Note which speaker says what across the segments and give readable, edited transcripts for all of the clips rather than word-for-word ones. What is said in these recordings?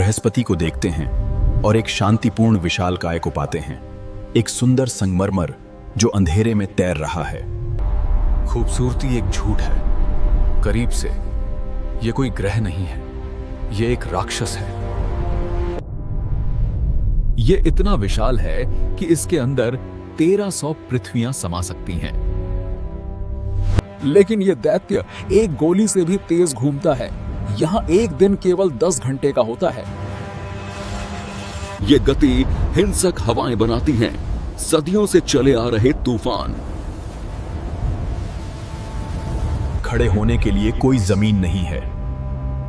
Speaker 1: बृहस्पति को देखते हैं और एक शांतिपूर्ण विशालकाय को पाते हैं, एक सुंदर संगमरमर जो अंधेरे में तैर रहा है।
Speaker 2: खूबसूरती एक झूठ है, करीब से ये कोई ग्रह नहीं है, ये एक राक्षस है। ये इतना विशाल है कि इसके अंदर 1300 पृथ्वियां समा सकती हैं।
Speaker 3: लेकिन ये दैत्य एक गोली से भी तेज घूमता है। यहाँ एक दिन केवल 10 घंटे का होता है।
Speaker 4: ये गति हिंसक हवाएं बनाती हैं, सदियों से चले आ रहे तूफान।
Speaker 1: खड़े होने के लिए कोई जमीन नहीं है।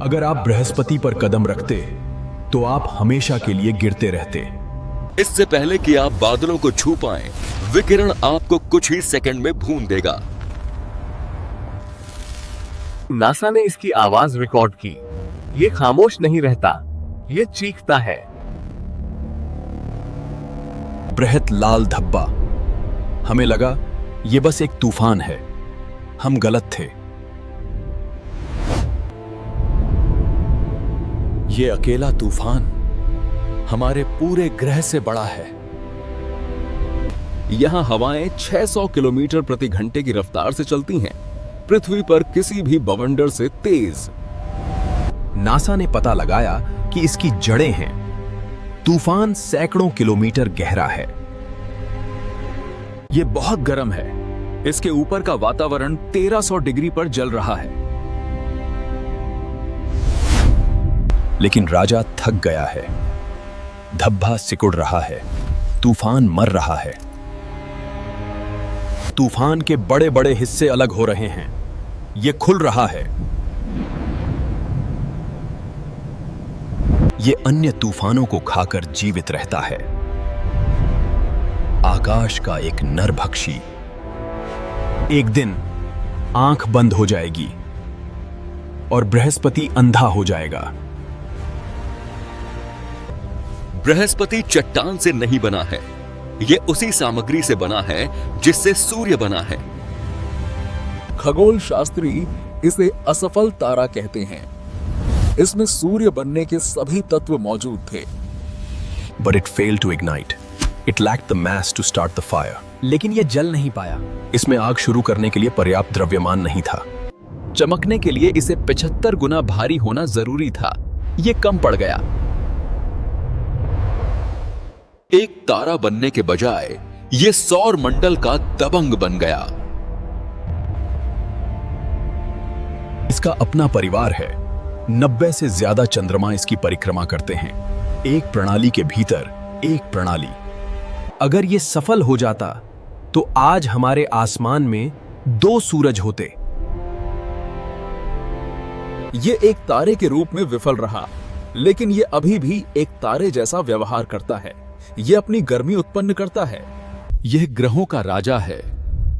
Speaker 1: अगर आप बृहस्पति पर कदम रखते तो आप हमेशा के लिए गिरते रहते।
Speaker 4: इससे पहले कि आप बादलों को छू पाएं, विकिरण आपको कुछ ही सेकंड में भून देगा।
Speaker 5: नासा ने इसकी आवाज रिकॉर्ड की। ये खामोश नहीं रहता, ये चीखता है।
Speaker 1: बृहत लाल धब्बा। हमें लगा ये बस एक तूफान है। हम गलत थे।
Speaker 2: ये अकेला तूफान हमारे पूरे ग्रह से बड़ा है।
Speaker 4: यहां हवाएं 600 किलोमीटर प्रति घंटे की रफ्तार से चलती हैं, पृथ्वी पर किसी भी बवंडर से तेज।
Speaker 1: नासा ने पता लगाया कि इसकी जड़ें हैं। तूफान सैकड़ों किलोमीटर गहरा है।
Speaker 2: ये बहुत गर्म है। इसके ऊपर का वातावरण 1300 डिग्री पर जल रहा है।
Speaker 1: लेकिन राजा थक गया है। धब्बा सिकुड़ रहा है। तूफान मर रहा है। तूफान के बड़े बड़े हिस्से अलग हो रहे हैं। ये खुल रहा है। ये अन्य तूफानों को खाकर जीवित रहता है। आकाश का एक नरभक्षी। एक दिन आंख बंद हो जाएगी और बृहस्पति अंधा हो जाएगा।
Speaker 4: बृहस्पति चट्टान से नहीं बना है, ये उसी सामग्री से बना है जिससे सूर्य बना है।
Speaker 3: खगोल शास्त्री इसे असफल तारा कहते हैं। इसमें सूर्य बनने के सभी तत्व मौजूद थे।
Speaker 1: But it failed to ignite. It lacked the mass to start the fire.
Speaker 2: लेकिन ये जल नहीं पाया।
Speaker 1: इसमें आग शुरू करने के लिए पर्याप्त द्रव्यमान नहीं था।
Speaker 2: चमकने के लिए इसे 75 गुना भारी होना जरूरी था। ये कम पड़ गया।
Speaker 4: एक तारा बनने के बजाय ये सौर मंडल का दबंग बन गया।
Speaker 1: इसका अपना परिवार है। 90 से ज्यादा चंद्रमा इसकी परिक्रमा करते हैं। एक प्रणाली के भीतर एक प्रणाली। अगर ये सफल हो जाता तो आज हमारे आसमान में 2 सूरज होते।
Speaker 3: ये एक तारे के रूप में विफल रहा, लेकिन ये अभी भी एक तारे जैसा व्यवहार करता है। ये अपनी गर्मी उत्पन्न करता है।
Speaker 2: यह ग्रहों का राजा है,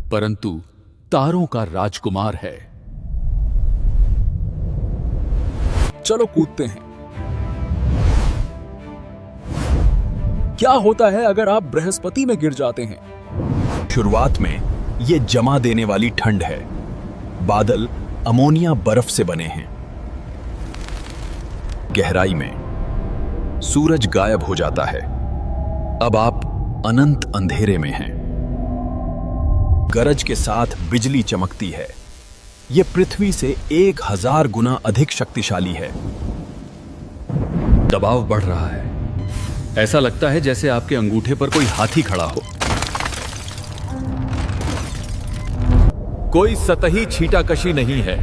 Speaker 2: परंतु तारों का राजकुमार है।
Speaker 3: चलो कूदते हैं। क्या होता है अगर आप बृहस्पति में गिर जाते हैं?
Speaker 1: शुरुआत में ये जमा देने वाली ठंड है। बादल अमोनिया बर्फ से बने हैं। गहराई में सूरज गायब हो जाता है। अब आप अनंत अंधेरे में हैं। गरज के साथ बिजली चमकती है। यह पृथ्वी से 1000 गुना अधिक शक्तिशाली है।
Speaker 2: दबाव बढ़ रहा है। ऐसा लगता है जैसे आपके अंगूठे पर कोई हाथी खड़ा हो। कोई सतही छींटाकशी नहीं है।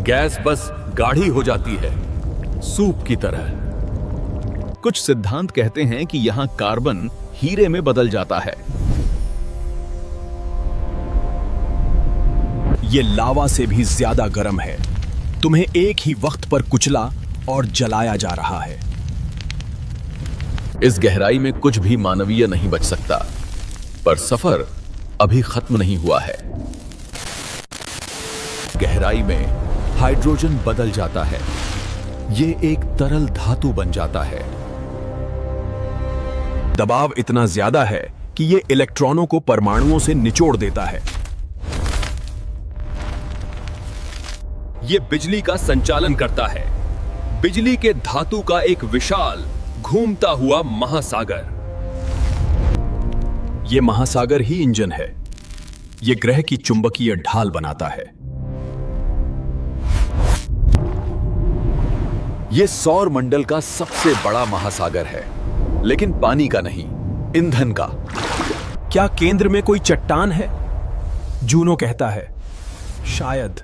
Speaker 2: गैस बस गाढ़ी हो जाती है, सूप की तरह। कुछ सिद्धांत कहते हैं कि यहां कार्बन हीरे में बदल जाता है।
Speaker 1: यह लावा से भी ज्यादा गर्म है। तुम्हें एक ही वक्त पर कुचला और जलाया जा रहा है।
Speaker 2: इस गहराई में कुछ भी मानवीय नहीं बच सकता, पर सफर अभी खत्म नहीं हुआ है। गहराई में हाइड्रोजन बदल जाता है। ये एक तरल धातु बन जाता है।
Speaker 1: दबाव इतना ज्यादा है कि यह इलेक्ट्रॉनों को परमाणुओं से निचोड़ देता है।
Speaker 2: यह बिजली का संचालन करता है। बिजली के धातु का एक विशाल घूमता हुआ महासागर।
Speaker 1: ये महासागर ही इंजन है। ये ग्रह की चुंबकीय ढाल बनाता है।
Speaker 2: ये सौर मंडल का सबसे बड़ा महासागर है, लेकिन पानी का नहीं, ईंधन का।
Speaker 1: क्या केंद्र में कोई चट्टान है? जूनो कहता है शायद,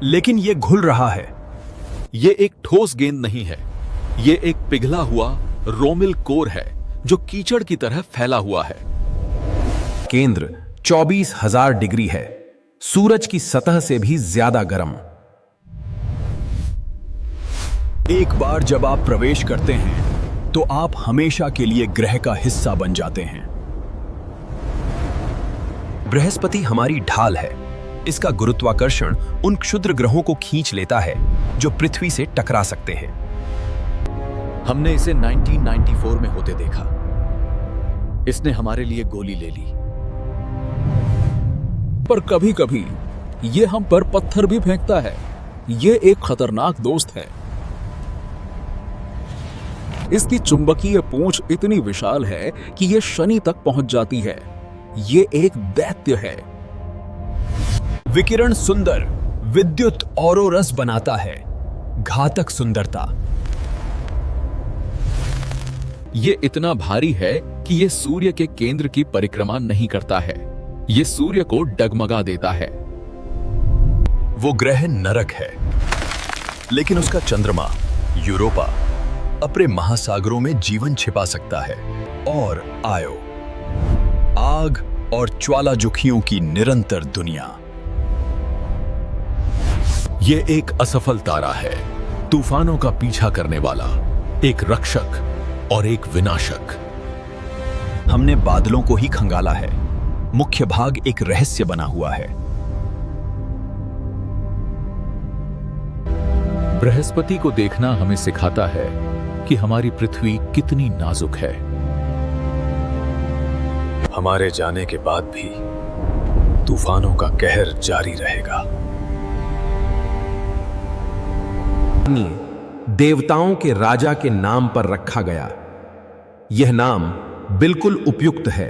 Speaker 1: लेकिन ये घुल रहा है।
Speaker 2: ये एक ठोस गेंद नहीं है, ये एक पिघला हुआ रोमिल कोर है जो कीचड़ की तरह फैला हुआ है।
Speaker 1: केंद्र 24,000 डिग्री है, सूरज की सतह से भी ज्यादा गर्म। एक बार जब आप प्रवेश करते हैं तो आप हमेशा के लिए ग्रह का हिस्सा बन जाते हैं। बृहस्पति हमारी ढाल है। इसका गुरुत्वाकर्षण उन क्षुद्र ग्रहों को खींच लेता है जो पृथ्वी से टकरा सकते हैं।
Speaker 2: हमने इसे 1994 में होते देखा। इसने हमारे लिए गोली ले ली।
Speaker 3: पर कभी कभी ये हम पर पत्थर भी फेंकता है। ये एक खतरनाक दोस्त है। इसकी चुंबकीय पूंछ इतनी विशाल है कि ये शनि तक पहुंच जाती है। ये एक दैत्य है।
Speaker 1: विकिरण सुंदर विद्युत औरोरस बनाता है। घातक सुंदरता।
Speaker 2: ये इतना भारी है कि ये सूर्य के केंद्र की परिक्रमा नहीं करता है। ये सूर्य को डगमगा देता है।
Speaker 1: वो ग्रह नरक है, लेकिन उसका चंद्रमा यूरोपा अपने महासागरों में जीवन छिपा सकता है। और आयो, आग और ज्वालामुखियों की निरंतर दुनिया।
Speaker 2: ये एक असफल तारा है, तूफानों का पीछा करने वाला, एक रक्षक और एक विनाशक।
Speaker 1: हमने बादलों को ही खंगाला है। मुख्य भाग एक रहस्य बना हुआ है।
Speaker 2: बृहस्पति को देखना हमें सिखाता है कि हमारी पृथ्वी कितनी नाजुक है।
Speaker 1: हमारे जाने के बाद भी तूफानों का कहर जारी रहेगा। देवताओं के राजा के नाम पर रखा गया। यह नाम बिल्कुल उपयुक्त है।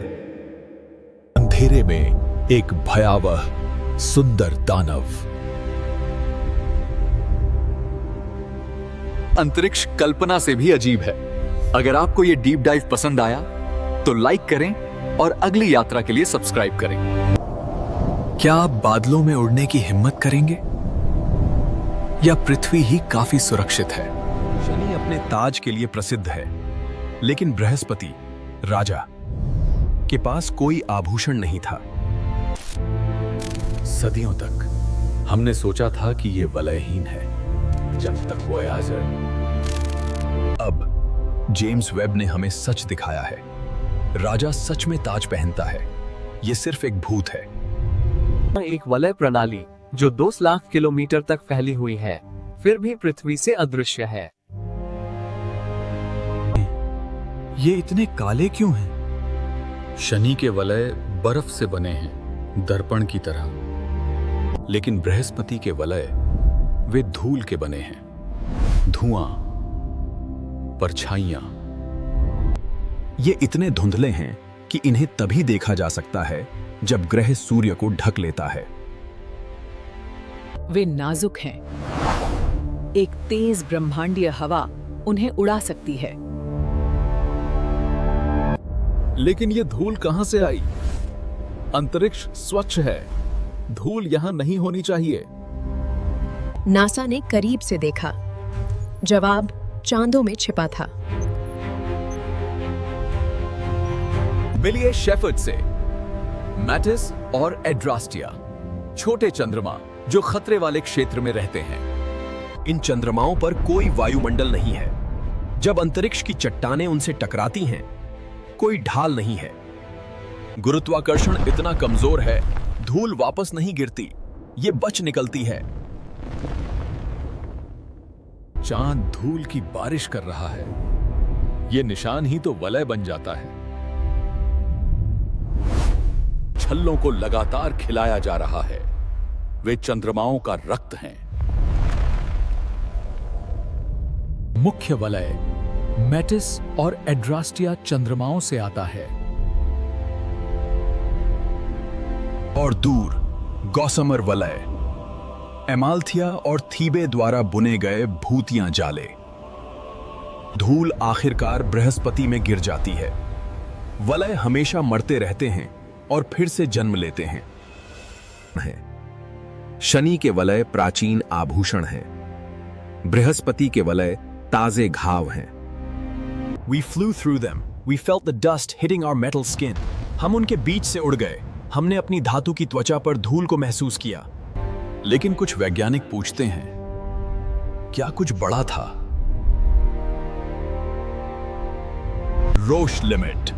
Speaker 2: अंधेरे में एक भयावह सुंदर दानव। अंतरिक्ष कल्पना से भी अजीब है। अगर आपको यह डीप डाइव पसंद आया तो लाइक करें और अगली यात्रा के लिए सब्सक्राइब करें।
Speaker 1: क्या आप बादलों में उड़ने की हिम्मत करेंगे, या पृथ्वी ही काफी सुरक्षित है? शनि अपने ताज के लिए प्रसिद्ध है, लेकिन बृहस्पति राजा के पास कोई आभूषण नहीं था।
Speaker 2: सदियों तक हमने सोचा था कि यह वलयहीन है, जब तक वोयाजर।
Speaker 1: अब जेम्स वेब ने हमें सच दिखाया है। राजा सच में ताज पहनता है। यह सिर्फ एक भूत है।
Speaker 5: एक वलय प्रणाली जो 2 लाख किलोमीटर तक फैली हुई है, फिर भी पृथ्वी से अदृश्य है।
Speaker 1: ये इतने काले क्यों हैं?
Speaker 2: शनि के वलय बर्फ से बने हैं, दर्पण की तरह। लेकिन बृहस्पति के वलय वे धूल के बने हैं, धुआं, परछाइयां।
Speaker 1: ये इतने धुंधले हैं कि इन्हें तभी देखा जा सकता है जब ग्रह सूर्य को ढक लेता है।
Speaker 6: वे नाजुक हैं। एक तेज ब्रह्मांडीय हवा उन्हें उड़ा सकती है।
Speaker 3: लेकिन ये धूल कहां से आई? अंतरिक्ष स्वच्छ है। धूल यहां नहीं होनी चाहिए।
Speaker 7: नासा ने करीब से देखा। जवाब चांदों में छिपा था।
Speaker 2: मिलिए शेफर्ड से। मैटिस और एड्रास्टिया, छोटे चंद्रमा जो खतरे वाले क्षेत्र में रहते हैं।
Speaker 1: इन चंद्रमाओं पर कोई वायुमंडल नहीं है। जब अंतरिक्ष की चट्टानें उनसे टकराती हैं, कोई ढाल नहीं है। गुरुत्वाकर्षण इतना कमजोर है, धूल वापस नहीं गिरती, ये बच निकलती है।
Speaker 2: चांद धूल की बारिश कर रहा है। यह निशान ही तो वलय बन जाता है। छल्लों को लगातार खिलाया जा रहा है। वे चंद्रमाओं का रक्त हैं।
Speaker 3: मुख्य वलय मेटिस और एड्रास्टिया चंद्रमाओं से आता है।
Speaker 1: और दूर गॉसमर वलय एमाल्थिया और थीबे द्वारा बुने गए भूतिया जाले। धूल आखिरकार बृहस्पति में गिर जाती है। वलय हमेशा मरते रहते हैं और फिर से जन्म लेते हैं। शनि के वलय प्राचीन आभूषण हैं। बृहस्पति के वलय ताजे घाव हैं।
Speaker 2: We flew through them. We felt the dust hitting our metal skin.
Speaker 1: हम उनके बीच से उड़ गए। हमने अपनी धातु की त्वचा पर धूल को महसूस किया। लेकिन कुछ वैज्ञानिक पूछते हैं, क्या कुछ बड़ा था? रोश लिमिट,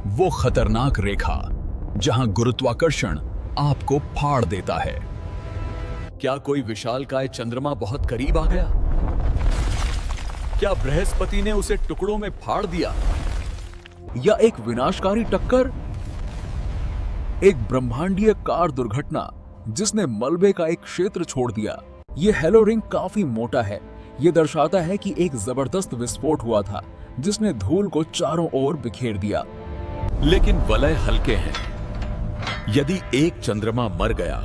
Speaker 1: वो खतरनाक रेखा जहां गुरुत्वाकर्षण आपको फाड़ देता है।
Speaker 2: क्या कोई विशालकाय चंद्रमा बहुत करीब आ गया? क्या बृहस्पति ने उसे टुकड़ों में फाड़ दिया?
Speaker 3: या एक विनाशकारी टक्कर, एक ब्रह्मांडीय कार दुर्घटना जिसने मलबे का एक क्षेत्र छोड़ दिया। यह हेलो रिंग काफी मोटा है। यह दर्शाता है कि एक जबरदस्त विस्फोट हुआ था जिसने धूल को चारों ओर बिखेर दिया।
Speaker 2: लेकिन वलय हल्के हैं। यदि एक चंद्रमा मर गया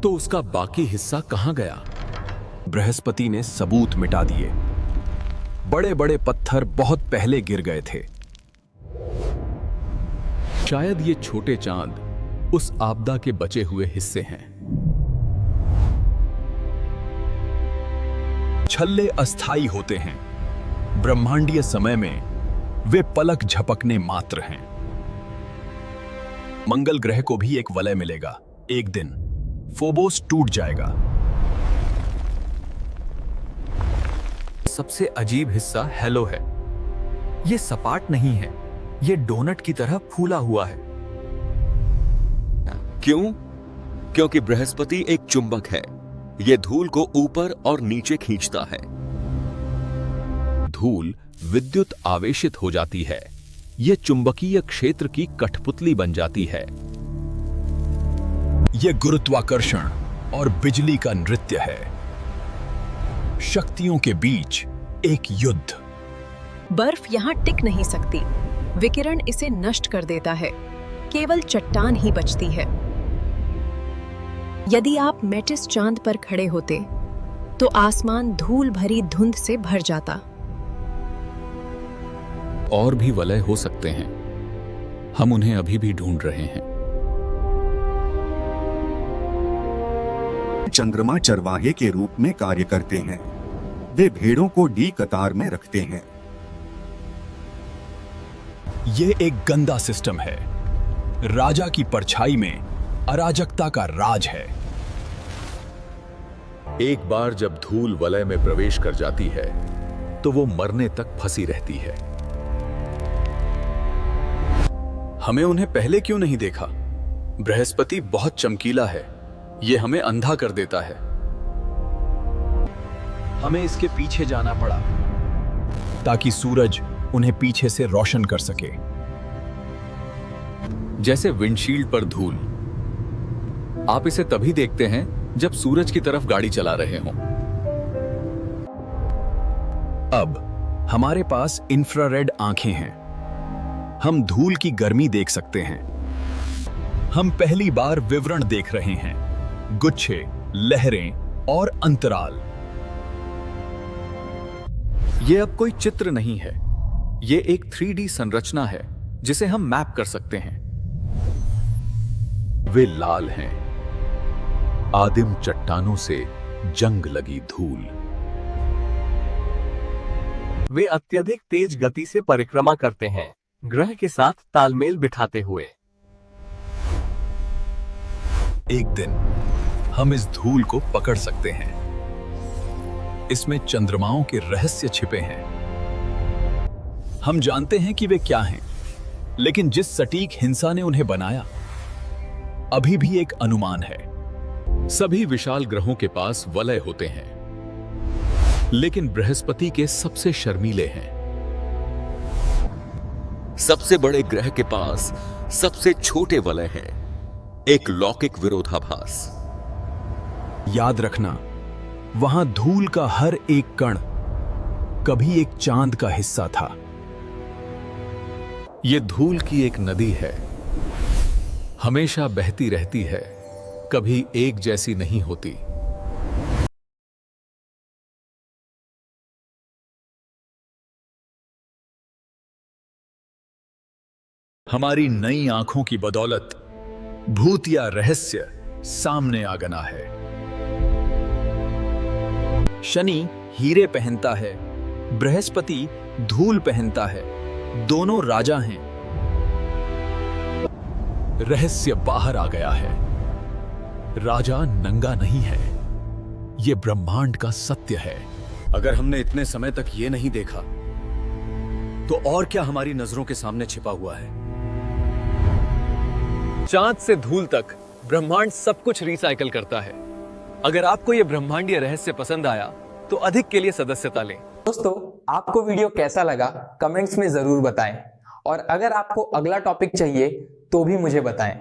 Speaker 2: तो उसका बाकी हिस्सा कहां गया?
Speaker 1: बृहस्पति ने सबूत मिटा दिए। बड़े बड़े पत्थर बहुत पहले गिर गए थे।
Speaker 2: शायद ये छोटे चांद उस आपदा के बचे हुए हिस्से हैं।
Speaker 1: छल्ले अस्थाई होते हैं। ब्रह्मांडीय समय में वे पलक झपकने मात्र हैं। मंगल ग्रह को भी एक वलय मिलेगा। एक दिन फोबोस टूट जाएगा।
Speaker 2: सबसे अजीब हिस्सा हेलो है। यह सपाट नहीं है, यह डोनट की तरह फूला हुआ है।
Speaker 4: क्यों? क्योंकि बृहस्पति एक चुंबक है। यह धूल को ऊपर और नीचे खींचता है।
Speaker 2: धूल विद्युत आवेशित हो जाती है। यह चुंबकीय क्षेत्र की कठपुतली बन जाती है।
Speaker 1: यह गुरुत्वाकर्षण और बिजली का नृत्य है। शक्तियों के बीच एक युद्ध।
Speaker 7: बर्फ यहाँ टिक नहीं सकती। विकिरण इसे नष्ट कर देता है। केवल चट्टान ही बचती है। यदि आप मेटिस चांद पर खड़े होते तो आसमान धूल भरी धुंध से भर जाता।
Speaker 2: और भी वलय हो सकते हैं। हम उन्हें अभी भी ढूंढ रहे हैं।
Speaker 8: चंद्रमा चरवाहे के रूप में कार्य करते हैं। वे भेड़ों को डी कतार में रखते हैं।
Speaker 1: यह एक गंदा सिस्टम है। राजा की परछाई में अराजकता का राज है।
Speaker 2: एक बार जब धूल वलय में प्रवेश कर जाती है तो वो मरने तक फंसी रहती है।
Speaker 1: हमें उन्हें पहले क्यों नहीं देखा? बृहस्पति बहुत चमकीला है। यह हमें अंधा कर देता है। हमें इसके पीछे जाना पड़ा ताकि सूरज उन्हें पीछे से रोशन कर सके।
Speaker 2: जैसे विंडशील्ड पर धूल। आप इसे तभी देखते हैं जब सूरज की तरफ गाड़ी चला रहे हों।
Speaker 1: अब हमारे पास इंफ्रारेड आंखें हैं। हम धूल की गर्मी देख सकते हैं। हम पहली बार विवरण देख रहे हैं, गुच्छे, लहरें और अंतराल।
Speaker 2: यह अब कोई चित्र नहीं है, यह एक 3D संरचना है जिसे हम मैप कर सकते हैं। वे लाल हैं, आदिम चट्टानों से जंग लगी धूल।
Speaker 5: वे अत्यधिक तेज गति से परिक्रमा करते हैं, ग्रह के साथ तालमेल बिठाते हुए।
Speaker 1: एक दिन हम इस धूल को पकड़ सकते हैं। इसमें चंद्रमाओं के रहस्य छिपे हैं। हम जानते हैं कि वे क्या हैं, लेकिन जिस सटीक हिंसा ने उन्हें बनाया, अभी भी एक अनुमान है।
Speaker 2: सभी विशाल ग्रहों के पास वलय होते हैं, लेकिन बृहस्पति के सबसे शर्मीले हैं।
Speaker 4: सबसे बड़े ग्रह के पास सबसे छोटे वलय हैं, एक लौकिक विरोधाभास।
Speaker 1: याद रखना, वहां धूल का हर एक कण कभी एक चांद का हिस्सा था।
Speaker 2: ये धूल की एक नदी है, हमेशा बहती रहती है, कभी एक जैसी नहीं होती।
Speaker 1: हमारी नई आंखों की बदौलत भूत या रहस्य सामने आ गया है। शनि हीरे पहनता है, बृहस्पति धूल पहनता है, दोनों राजा हैं। रहस्य बाहर आ गया है। राजा नंगा नहीं है, यह ब्रह्मांड का सत्य है।
Speaker 4: अगर हमने इतने समय तक ये नहीं देखा तो और क्या हमारी नजरों के सामने छिपा हुआ है?
Speaker 5: चांद से धूल तक ब्रह्मांड सब कुछ रिसाइकल करता है। अगर आपको यह ब्रह्मांडीय रहस्य पसंद आया तो अधिक के लिए सदस्यता लें।
Speaker 9: दोस्तों, आपको वीडियो कैसा लगा कमेंट्स में जरूर बताएं और अगर आपको अगला टॉपिक चाहिए तो भी मुझे बताएं।